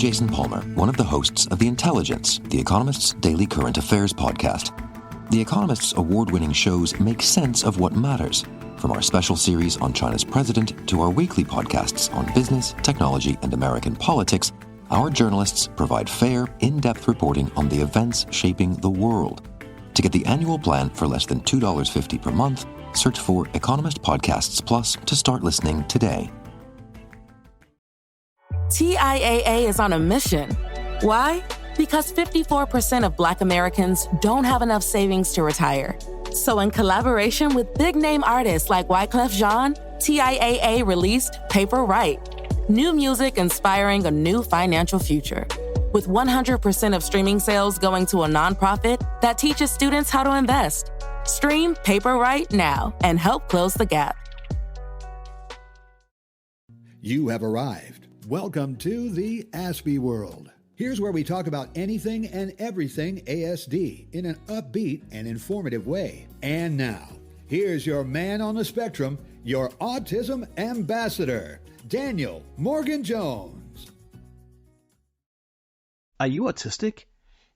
Jason Palmer, one of the hosts of The Intelligence, The Economist's daily current affairs podcast. The Economist's award-winning shows make sense of what matters, from our special series on China's president to our weekly podcasts on business, technology, and American politics. Our journalists provide fair, in-depth reporting on the events shaping the world. To get the annual plan for less than $2.50 per month, search for Economist Podcasts Plus to start listening today. TIAA is on a mission. Why? Because 54% of Black Americans don't have enough savings to retire. So in collaboration with big-name artists like Wyclef Jean, TIAA released Paper Right, new music inspiring a new financial future. With 100% of streaming sales going to a nonprofit that teaches students how to invest. Stream Paper Right now and help close the gap. You have arrived. Welcome to the Aspie World. Here's where we talk about anything and everything ASD in an upbeat and informative way. And now, here's your man on the spectrum, your autism ambassador, Daniel Morgan Jones. Are you autistic?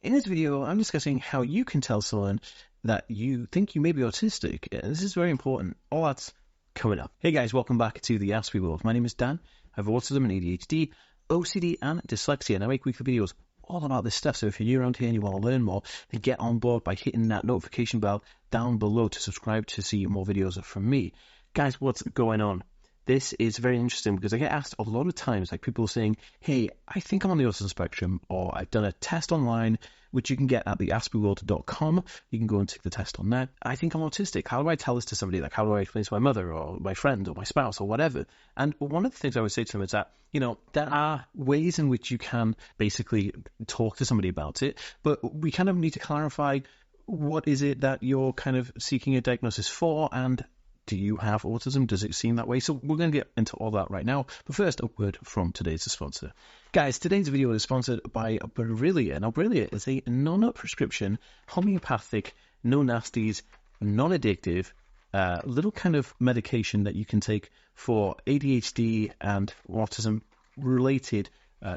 In this video, I'm discussing how you can tell someone that you think you may be autistic. This is very important. All that's coming up. Hey guys, welcome back to the Aspie World. My name is Dan. I have autism and ADHD, OCD and dyslexia, and I make weekly videos all about this stuff. So if you're new around here and you want to learn more, then get on board by hitting that notification bell down below to subscribe to see more videos from me. Guys, what's going on? This is very interesting because I get asked a lot of times, like people saying, hey, I think I'm on the autism spectrum, or I've done a test online, which you can get at theaspieworld.com. You can go and take the test on there. I think I'm autistic. How do I tell this to somebody? Like, how do I explain to my mother or my friend or my spouse or whatever? And one of the things I would say to them is that, there are ways in which you can basically talk to somebody about it, but we kind of need to clarify what is it that you're kind of seeking a diagnosis for, and do you have autism? Does it seem that way? So we're going to get into all that right now. But first, a word from today's sponsor. Guys, today's video is sponsored by Brillia. Now, Brillia is a non-prescription, homeopathic, no nasties, non-addictive, little kind of medication that you can take for ADHD and autism-related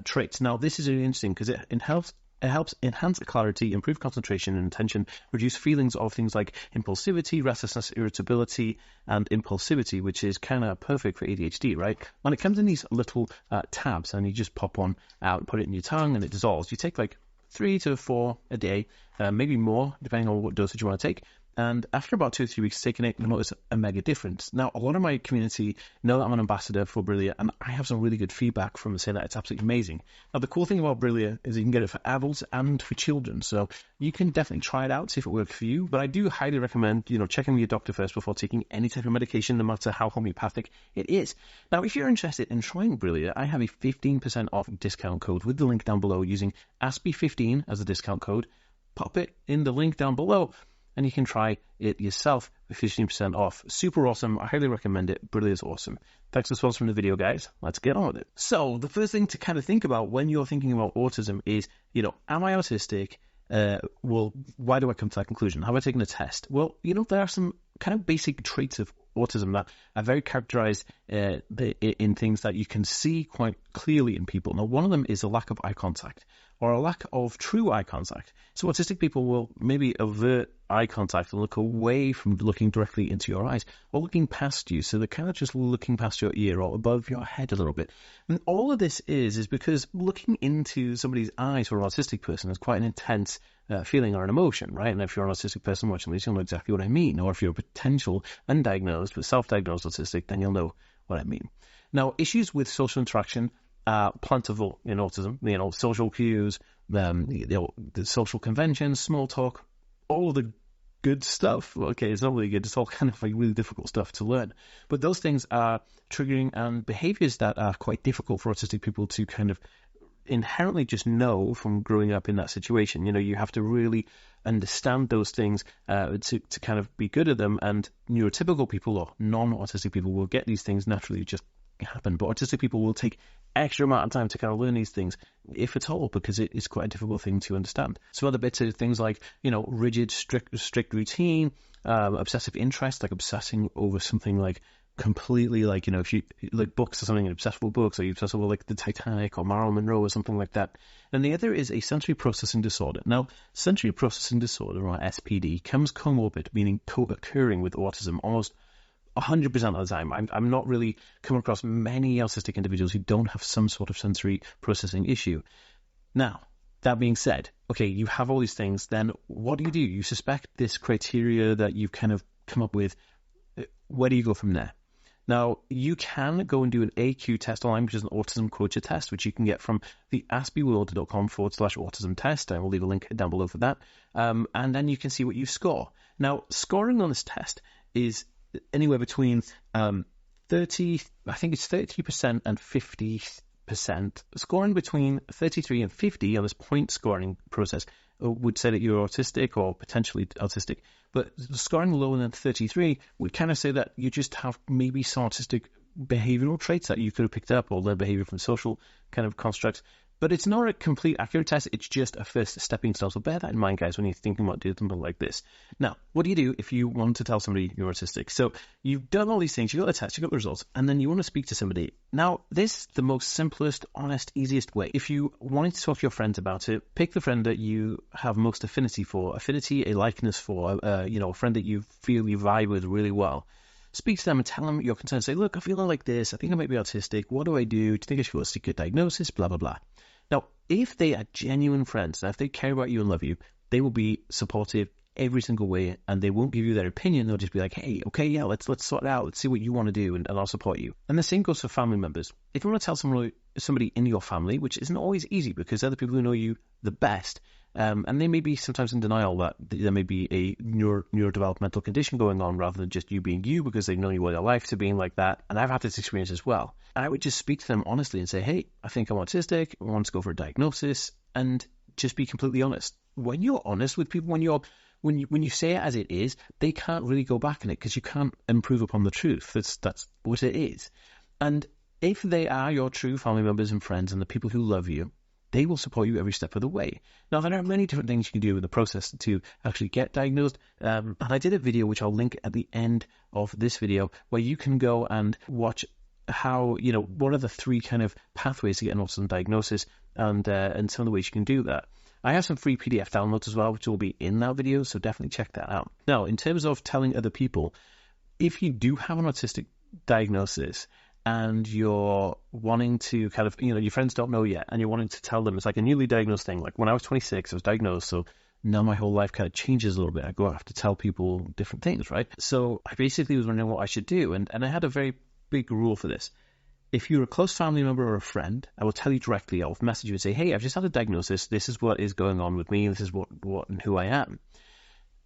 traits. Now, this is really interesting because it helps enhance clarity, improve concentration and attention, reduce feelings of things like impulsivity, restlessness, irritability, and impulsivity, which is kind of perfect for ADHD, right? And it comes in these little tabs, and you just pop one out, put it in your tongue, and it dissolves. You take like 3 to 4 a day, maybe more, depending on what dosage you want to take. And after about 2 or 3 weeks taking it, you'll notice a mega difference. Now, a lot of my community know that I'm an ambassador for Brillia, and I have some really good feedback from saying that it's absolutely amazing. Now, the cool thing about Brillia is you can get it for adults and for children, so you can definitely try it out, see if it works for you. But I do highly recommend, checking with your doctor first before taking any type of medication, no matter how homeopathic it is. Now, if you're interested in trying Brillia, I have a 15% off discount code with the link down below using ASPIE15 as a discount code. Pop it in the link down below, and you can try it yourself with 15% off. Super awesome. I highly recommend it. Brillia is awesome. Thanks for sponsoring the video, guys. Let's get on with it. So the first thing to kind of think about when you're thinking about autism is, am I autistic? Well, why do I come to that conclusion? Have I taken a test? Well, there are some kind of basic traits of autism that are very characterized in things that you can see quite clearly in people. Now, one of them is a lack of eye contact, or a lack of true eye contact. So autistic people will maybe avert eye contact and look away from looking directly into your eyes, or looking past you. So they're kind of just looking past your ear or above your head a little bit. And all of this is because looking into somebody's eyes for an autistic person is quite an intense feeling or an emotion, right? And if you're an autistic person watching this, you'll know exactly what I mean. Or if you're a potential undiagnosed but self-diagnosed autistic, then you'll know what I mean. Now, issues with social interaction are plentiful in autism. Social cues, the social conventions, small talk, all of the good stuff. Okay, it's not really good. It's all kind of like really difficult stuff to learn. But those things are triggering and behaviors that are quite difficult for autistic people to kind of inherently just know from growing up in that situation. You have to really understand those things to kind of be good at them. And neurotypical people or non-autistic people will get these things naturally, just happen. But autistic people will take extra amount of time to kind of learn these things, if at all, because it is quite a difficult thing to understand. Some other bits are things like, rigid, strict routine, obsessive interest, like obsessing over something like completely like, if you like books or something, you're obsessed with books, or you're obsessed with like the Titanic or Marilyn Monroe or something like that. And the other is a sensory processing disorder. Now, sensory processing disorder, or SPD, comes comorbid, meaning co-occurring with autism almost 100% of the time. I'm not really come across many autistic individuals who don't have some sort of sensory processing issue. Now, that being said, okay, you have all these things, then what do? You suspect this criteria that you've kind of come up with. Where do you go from there? Now, you can go and do an AQ test online, which is an autism culture test, which you can get from the aspieworld.com/autism test. I will leave a link down below for that. And then you can see what you score. Now, scoring on this test is anywhere between 30% and 50%. Scoring between 33 and 50 on this point scoring process would say that you're autistic or potentially autistic. But scoring lower than 33 would kind of say that you just have maybe some autistic behavioral traits that you could have picked up, or learned behavior from social kind of constructs. But it's not a complete accurate test. It's just a first stepping stone. So bear that in mind, guys, when you're thinking about doing something like this. Now, what do you do if you want to tell somebody you're autistic? So you've done all these things. You got the test, you got the results, and then you want to speak to somebody. Now, this is the most simplest, honest, easiest way. If you wanted to talk to your friends about it, pick the friend that you have most affinity for, a likeness for, a friend that you feel you vibe with really well. Speak to them and tell them your concerns. Say, look, I'm feeling like this. I think I might be autistic. What do I do? Do you think I should go seek a diagnosis? Blah, blah, blah. Now, if they are genuine friends, and if they care about you and love you, they will be supportive every single way, and they won't give you their opinion. They'll just be like, hey, okay, yeah, let's sort it out. Let's see what you want to do, and I'll support you. And the same goes for family members. If you want to tell somebody in your family, which isn't always easy because they're the people who know you the best, and they may be sometimes in denial that there may be a neurodevelopmental condition going on rather than just you being you, because they've known you all their life to being like that. And I've had this experience as well. And I would just speak to them honestly and say, hey, I think I'm autistic. I want to go for a diagnosis, and just be completely honest. When you're honest with people, when you say it as it is, they can't really go back on it because you can't improve upon the truth. That's what it is. And if they are your true family members and friends and the people who love you, they will support you every step of the way. Now, there are many different things you can do in the process to actually get diagnosed. And I did a video, which I'll link at the end of this video, where you can go and watch how, what are the three kind of pathways to get an autism diagnosis, and some of the ways you can do that. I have some free PDF downloads as well, which will be in that video, so definitely check that out. Now, in terms of telling other people, if you do have an autistic diagnosis, and you're wanting to kind of, your friends don't know yet, and you're wanting to tell them, it's like a newly diagnosed thing. Like when I was 26, I was diagnosed, so now my whole life kind of changes a little bit. I go have to tell people different things, right? So I basically was wondering what I should do, and I had a very big rule for this. If you're a close family member or a friend, I will tell you directly. I'll message you and say, hey, I've just had a diagnosis. This is what is going on with me. This is what and who I am.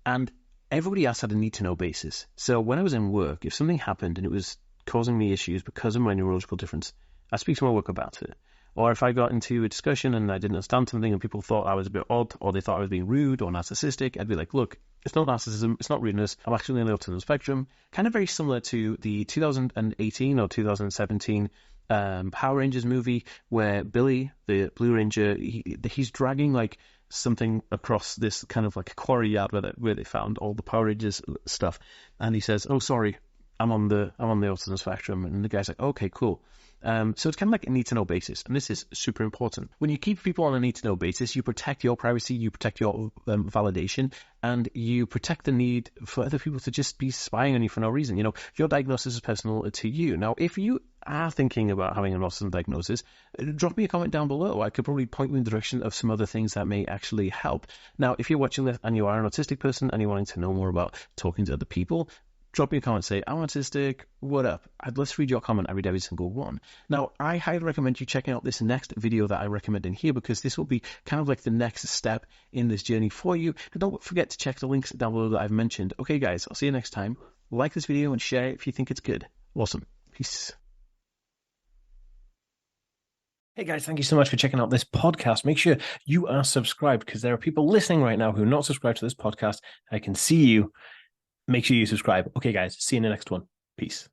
And everybody else had a need-to-know basis. So when I was in work, if something happened and it was causing me issues because of my neurological difference, I speak to my work about it. Or if I got into a discussion and I didn't understand something and people thought I was a bit odd, or they thought I was being rude or narcissistic, I'd be like, look, it's not narcissism, it's not rudeness, I'm actually on the autism spectrum. Kind of very similar to the 2018 or 2017 Power Rangers movie, where Billy, the Blue Ranger, he's dragging like something across this kind of like a quarry yard where they found all the Power Rangers stuff, and he says, oh, sorry, I'm on the autism spectrum. And the guy's like, okay, cool. So it's kind of like a need-to-know basis, and this is super important. When you keep people on a need-to-know basis, you protect your privacy, you protect your validation, and you protect the need for other people to just be spying on you for no reason. Your diagnosis is personal to you. Now, if you are thinking about having an autism diagnosis, drop me a comment down below. I could probably point you in the direction of some other things that may actually help. Now, if you're watching this and you are an autistic person and you're wanting to know more about talking to other people, drop me a comment, say, I'm autistic, what up? I'd love to read your comment. I read every single one. Now, I highly recommend you checking out this next video that I recommend in here, because this will be kind of like the next step in this journey for you. And don't forget to check the links down below that I've mentioned. Okay, guys, I'll see you next time. Like this video and share it if you think it's good. Awesome. Peace. Hey guys, thank you so much for checking out this podcast. Make sure you are subscribed, because there are people listening right now who are not subscribed to this podcast. I can see you. Make sure you subscribe. Okay, guys, see you in the next one. Peace.